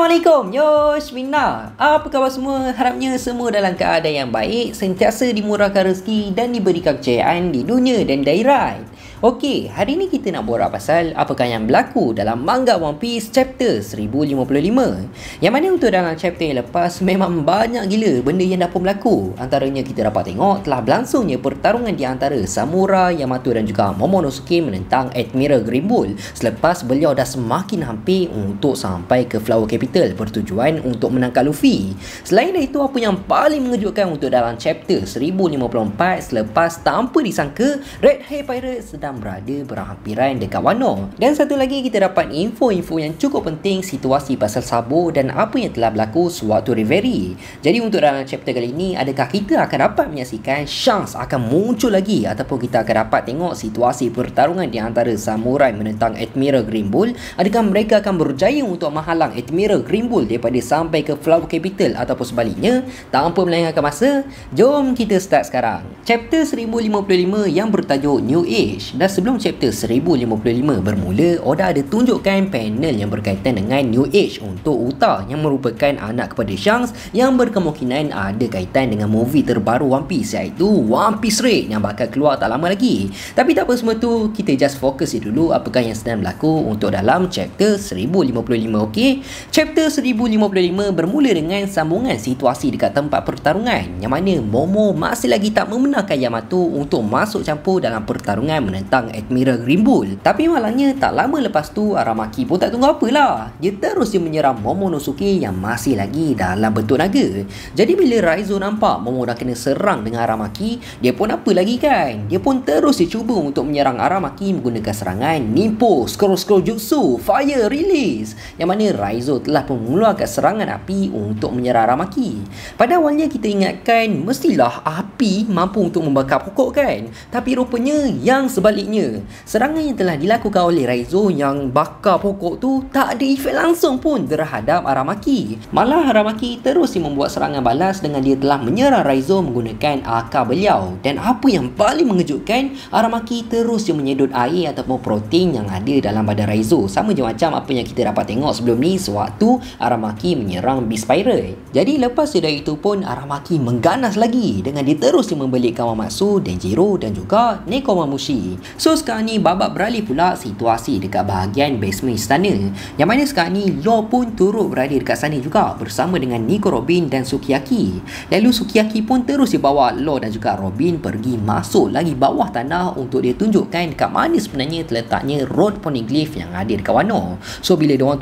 Assalamualaikum, Yoshmina. Apa khabar semua? Harapnya semua dalam keadaan yang baik, sentiasa dimurahkan rezeki dan diberikan kejayaan di dunia dan di akhirat. Okey, hari ni kita nak borak pasal apakah yang berlaku dalam manga One Piece chapter 1055. Yang mana untuk dalam chapter yang lepas memang banyak gila benda yang dah pun berlaku. Antaranya kita dapat tengok telah berlangsungnya pertarungan di antara Samurai Yamato dan juga Momonosuke menentang Admiral Green Bull selepas beliau dah semakin hampir untuk sampai ke Flower Capital bertujuan untuk menangkap Luffy. Selain itu, apa yang paling mengejutkan untuk dalam chapter 1054 selepas tanpa disangka Red Hair Pirates sedang berada berhampiran dekat Wano. Dan satu lagi kita dapat info-info yang cukup penting situasi pasal Sabo dan apa yang telah berlaku sewaktu Reverie. Jadi untuk dalam chapter kali ini, adakah kita akan dapat menyaksikan Shanks akan muncul lagi ataupun kita akan dapat tengok situasi pertarungan di antara Samurai menentang Admiral Green Bull? Adakah mereka akan berjaya untuk menghalang Admiral Green Bull daripada sampai ke Flower Capital ataupun sebaliknya? Tanpa melengahkan masa, jom kita start sekarang. Chapter 1055 yang bertajuk New Age. Dan sebelum chapter 1055 bermula, Oda ada tunjukkan panel yang berkaitan dengan New Age untuk Uta yang merupakan anak kepada Shanks yang berkemungkinan ada kaitan dengan movie terbaru One Piece, iaitu One Piece Red yang bakal keluar tak lama lagi. Tapi tak apa semua tu, kita just fokus dulu apakah yang sedang berlaku untuk dalam chapter 1055. Okey, chapter 1055 bermula dengan sambungan situasi dekat tempat pertarungan yang mana Momo masih lagi tak membenarkan Yamato untuk masuk campur dalam pertarungan menentang Admiral Green Bull. Tapi malangnya tak lama lepas tu Aramaki pun tak tunggu apalah. Dia terus menyerang Momonosuke yang masih lagi dalam bentuk naga. Jadi bila Raizo nampak Momo dah kena serang dengan Aramaki, dia pun apa lagi kan? Dia pun terus cuba untuk menyerang Aramaki menggunakan serangan Ninpo Scroll Jutsu Fire Release, yang mana Raizo telah pun mengeluarkan serangan api untuk menyerang Aramaki. Pada awalnya kita ingatkan mestilah api mampu untuk membakar pokok kan? Tapi rupanya yang sebaliknya. Serangan yang telah dilakukan oleh Raizo yang bakar pokok tu tak ada efek langsung pun terhadap Aramaki. Malah Aramaki terus membuat serangan balas dengan dia telah menyerang Raizo menggunakan akar beliau. Dan apa yang paling mengejutkan, Aramaki terus menyedut air ataupun protein yang ada dalam badan Raizo. Sama je macam apa yang kita dapat tengok sebelum ni sewaktu Aramaki menyerang Beast Pirate. Jadi lepas dari itu pun Aramaki mengganas lagi dengan dia terus membelit Kawamatsu, Denjiro dan juga Nekomamushi. So sekarang ni babak beralih pula situasi dekat bahagian basement istana, yang mana sekarang ni Law pun turut berada dekat sana juga bersama dengan Nico Robin dan Sukiyaki. Lalu Sukiyaki pun terus dibawa Law dan juga Robin pergi masuk lagi bawah tanah untuk dia tunjukkan dekat mana sebenarnya terletaknya road poneglyph yang ada dekat Wano. So bila diorang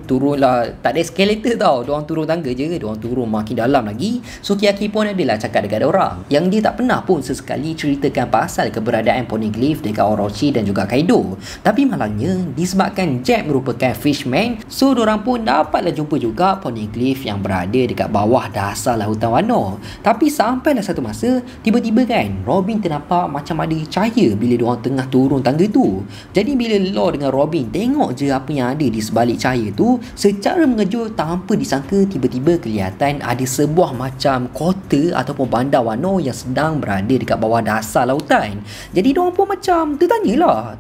turunlah, tak ada escalator tau, diorang turun tangga je, diorang turun makin dalam lagi. Sukiyaki pun adalah cakap dekat orang yang dia tak pernah pun sesekali ceritakan pasal keberadaan poneglyph dekat Orochi dan juga Kaido. Tapi malangnya disebabkan Jack merupakan fishman, so diorang pun dapatlah jumpa juga poneglyph yang berada dekat bawah dasar lautan Wano. Tapi sampailah satu masa, tiba-tiba kan Robin ternampak macam ada cahaya bila diorang tengah turun tangga tu. Jadi bila Law dengan Robin tengok je apa yang ada di sebalik cahaya tu, secara mengejut tanpa disangka tiba-tiba kelihatan ada sebuah macam kota ataupun bandar Wano yang sedang berada dekat bawah dasar lautan. Jadi diorang pun macam tertanyalah,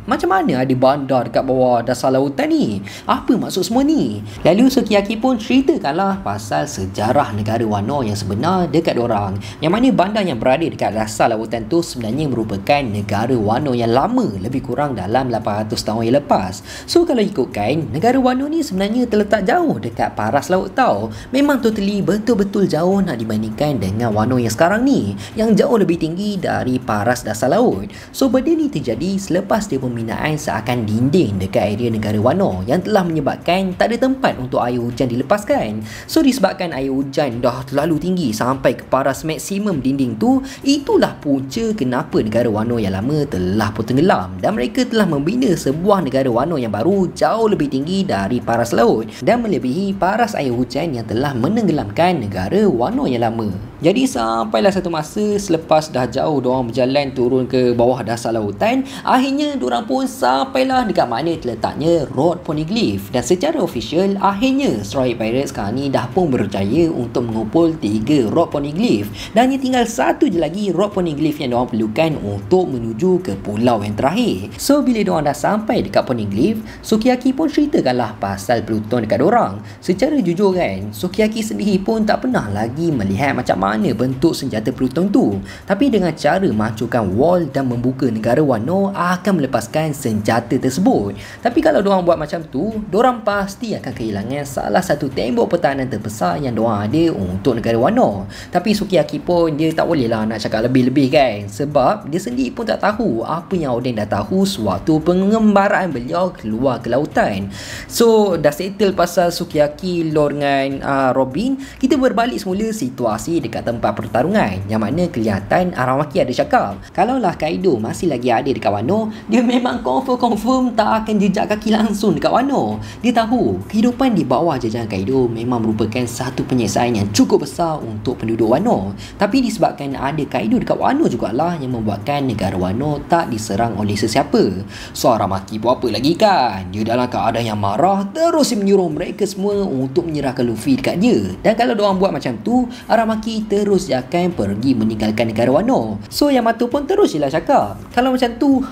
macam mana ada bandar dekat bawah dasar lautan ni? Apa maksud semua ni? Lalu Sukiyaki pun ceritakanlah pasal sejarah negara Wano yang sebenar dekat diorang, yang mana bandar yang berada dekat dasar lautan tu sebenarnya merupakan negara Wano yang lama, lebih kurang dalam 800 tahun yang lepas. So kalau ikutkan, negara Wano ni sebenarnya terletak jauh dekat paras laut tau. Memang totally betul-betul jauh nak dibandingkan dengan Wano yang sekarang ni, yang jauh lebih tinggi dari paras dasar laut. So benda ni terjadi selepas dia pembinaan seakan dinding dekat area negara Wano yang telah menyebabkan tak ada tempat untuk air hujan dilepaskan. So disebabkan air hujan dah terlalu tinggi sampai ke paras maksimum dinding tu, itulah punca kenapa negara Wano yang lama telah pun tenggelam dan mereka telah membina sebuah negara Wano yang baru jauh lebih tinggi dari paras laut dan melebihi paras air hujan yang telah menenggelamkan negara Wano yang lama. Jadi sampailah satu masa selepas dah jauh diorang berjalan turun ke bawah dasar lautan, akhirnya diorang pun sampailah dekat mana terletaknya Rod Poneglyph. Dan secara official, akhirnya Straw Hat Pirates sekarang ni dah pun berjaya untuk mengumpul 3 Rod Poneglyph. Dan hanya tinggal satu je lagi Rod Poneglyph yang diorang perlukan untuk menuju ke pulau yang terakhir. So bila diorang dah sampai dekat Poneglyph, Sukiyaki pun ceritakanlah pasal Pluton dekat diorang. Secara jujur kan, Sukiyaki sendiri pun tak pernah lagi melihat macam mana bentuk senjata Pluton tu. Tapi dengan cara menghancurkan wall dan membuka negara Wano akan melepaskan senjata tersebut. Tapi kalau diorang buat macam tu, diorang pasti akan kehilangan salah satu tembok pertahanan terbesar yang diorang ada untuk negara Wano. Tapi Sukiyaki pun dia tak boleh lah nak cakap lebih-lebih kan, sebab dia sendiri pun tak tahu apa yang Oden dah tahu sewaktu pengembaraan beliau keluar ke lautan. So dah settle pasal Sukiyaki, Lord dengan Robin, kita berbalik semula situasi dekat tempat pertarungan, yang mana kelihatan Aramaki ada cakap kalaulah Kaido masih lagi ada dekat Wano, dia memang confirm tak akan jejak kaki langsung dekat Wano. Dia tahu kehidupan di bawah jajahan Kaido memang merupakan satu penyiksaan yang cukup besar untuk penduduk Wano. Tapi disebabkan ada Kaido dekat Wano jugalah yang membuatkan negara Wano tak diserang oleh sesiapa. So Aramaki buat apa lagi kan? Dia dalam keadaan yang marah, terus menyuruh mereka semua untuk menyerahkan Luffy dekat dia. Dan kalau diorang buat macam tu, Aramaki terus akan pergi meninggalkan negara Wano. So Yamato pun terus je lah cakap, kalau macam tu,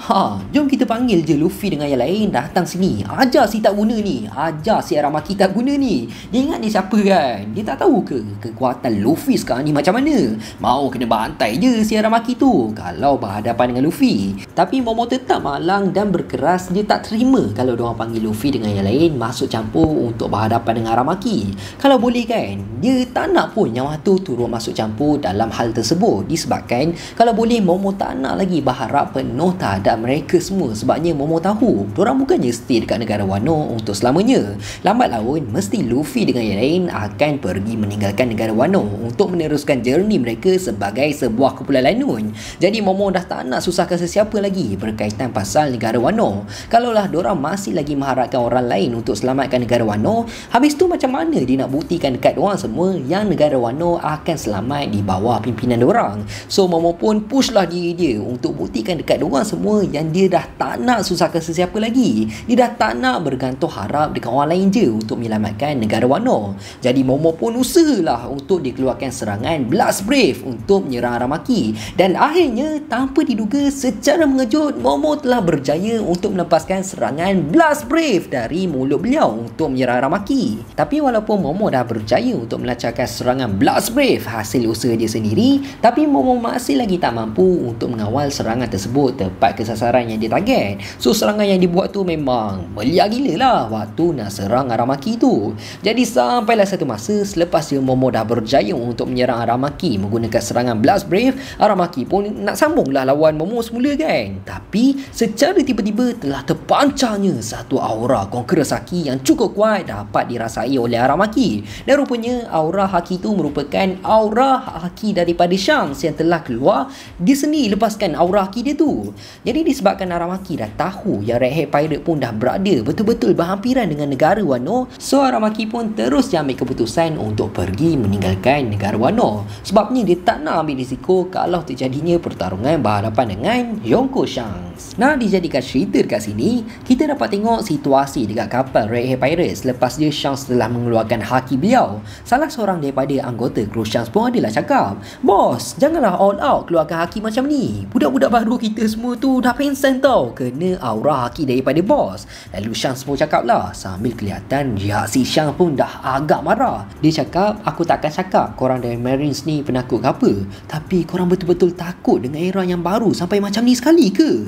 jom kita panggil je Luffy dengan yang lain datang sini. Ajar si tak guna ni, ajar si Aramaki tak guna ni. Dia ingat dia siapa kan? Dia tak tahu ke kekuatan Luffy sekarang ni macam mana? Mau kena bantai je si Aramaki tu kalau berhadapan dengan Luffy. Tapi Momo tetap malang dan berkeras, dia tak terima kalau diorang panggil Luffy dengan yang lain masuk campur untuk berhadapan dengan Aramaki. Kalau boleh kan, dia tak nak pun Yamato turut masuk campur dalam hal tersebut, disebabkan kalau boleh Momo tak nak lagi berharap penuh terhadap mereka semua. Sebabnya Momo tahu diorang bukannya stay dekat negara Wano untuk selamanya. Lambat laun mesti Luffy dengan yang lain akan pergi meninggalkan negara Wano untuk meneruskan journey mereka sebagai sebuah kumpulan lanun. Jadi Momo dah tak nak susahkan sesiapa lagi berkaitan pasal negara Wano. Kalaulah diorang masih lagi mengharapkan orang lain untuk selamatkan negara Wano, habis tu macam mana dia nak buktikan dekat diorang semua yang negara Wano akan selamat di bawah pimpinan diorang? So Momo pun push lah diri dia untuk buktikan dekat diorang semua yang dia dah tak nak susahkan sesiapa lagi. Dia dah tak nak bergantung harap dekat orang lain je untuk menyelamatkan negara Wano. Jadi Momo pun usahalah untuk dikeluarkan serangan Blast Brave untuk menyerang Aramaki. Dan akhirnya tanpa diduga, secara mengejut Momo telah berjaya untuk melepaskan serangan Blast Brave dari mulut beliau untuk menyerang Aramaki. Tapi walaupun Momo dah berjaya untuk melancarkan serangan Blast Brave hasil usaha dia sendiri, tapi Momo masih lagi tak mampu untuk mengawal serangan tersebut tepat ke sasaran yang dia target. So serangan yang dibuat tu memang meliak gila lah waktu nak serang Aramaki tu. Jadi sampailah satu masa selepas dia Momo dah berjaya untuk menyerang Aramaki menggunakan serangan Blast Brave, Aramaki pun nak sambunglah lawan Momo semula kan. Tapi secara tiba-tiba telah terpancarnya satu aura Conqueror Haki yang cukup kuat dapat dirasai oleh Aramaki. Dan rupanya aura Haki tu merupakan aura Haki daripada Shanks yang telah keluar. Dia sendiri lepaskan aura Haki dia tu. Jadi disebabkan Aramaki dah tahu yang Red Hat Pirate pun dah berada betul-betul berhampiran dengan negara Wano, so Aramaki pun terus ambil keputusan untuk pergi meninggalkan negara Wano. Sebabnya dia tak nak ambil risiko kalau terjadinya pertarungan berhadapan dengan Yonko Shanks. Nah, dijadikan cerita dekat sini, kita dapat tengok situasi dekat kapal Red Hat Pirates selepas dia Shanks telah mengeluarkan haki beliau. Salah seorang daripada anggota kru Shanks pun adalah cakap, "Bos, janganlah all out keluarkan haki macam ni. Budak-budak baru kita semua tu dah pengsan tau kena aura haki daripada bos." Lalu Shanks pun cakap lah, sambil kelihatan reaksi Shanks pun dah agak marah. Dia cakap, "Aku takkan cakap korang dari Marines ni penakut ke apa, tapi korang betul-betul takut dengan era yang baru sampai macam ni sekali ke?"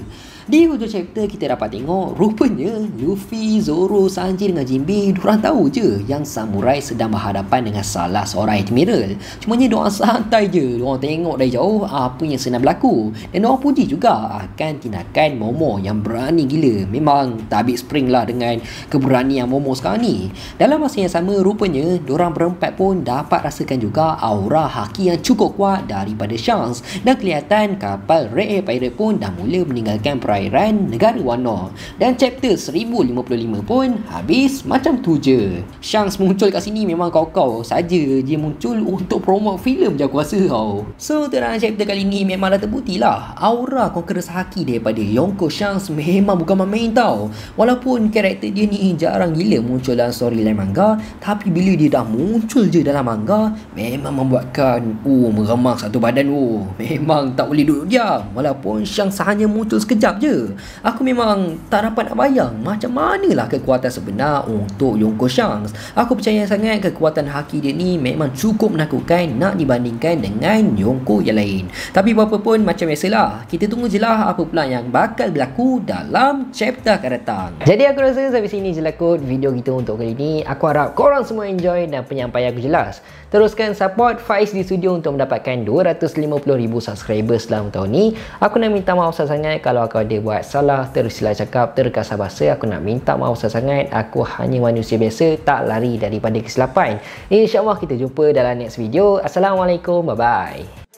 Di hujung chapter kita dapat tengok rupanya Luffy, Zoro, Sanji dengan Jinbe diorang tahu je yang samurai sedang berhadapan dengan salah seorang admiral. Cumanya diorang santai je, diorang tengok dari jauh apa yang sedang berlaku. Dan diorang puji juga akan tindakan Momo yang berani gila. Memang tak habis spring lah dengan keberanian Momo sekarang ni. Dalam masa yang sama rupanya diorang berempat pun dapat rasakan juga aura haki yang cukup kuat daripada Shanks. Dan kelihatan kapal Red Hat Pirate pun dah mula meninggalkan perairan perairan negara warna. Dan chapter 1055 pun habis macam tu je. Shanks muncul kat sini memang kau-kau saja dia muncul untuk promote filem je aku rasa tau. So dalam chapter kali ni memang dah terbukti lah aura Conqueror Haki daripada Yonko Shanks memang bukan main tau. Walaupun karakter dia ni jarang gila muncul dalam storyline manga, tapi bila dia dah muncul je dalam manga memang membuatkan meremak satu badan. Memang tak boleh duduk diam. Walaupun Shanks hanya muncul sekejap je, aku memang tak dapat nak bayang macam manalah kekuatan sebenar untuk Yonko Shanks. Aku percaya sangat kekuatan haki dia ni memang cukup menakutkan nak dibandingkan dengan Yonko yang lain. Tapi apa pun macam biasalah, kita tunggu je lah apa pula yang bakal berlaku dalam chapter akan datang. Jadi aku rasa sampai sini je lah kot video kita untuk kali ni. Aku harap korang semua enjoy dan penyampaian aku jelas. Teruskan support Faiz di studio untuk mendapatkan 250,000 subscribers dalam tahun ni. Aku nak minta maaf sangat kalau aku ada buat salah, tersilap cakap, terkasar bahasa. Aku nak minta maaf sangat. Aku hanya manusia biasa, tak lari daripada kesilapan. InsyaAllah kita jumpa dalam next video. Assalamualaikum, bye bye.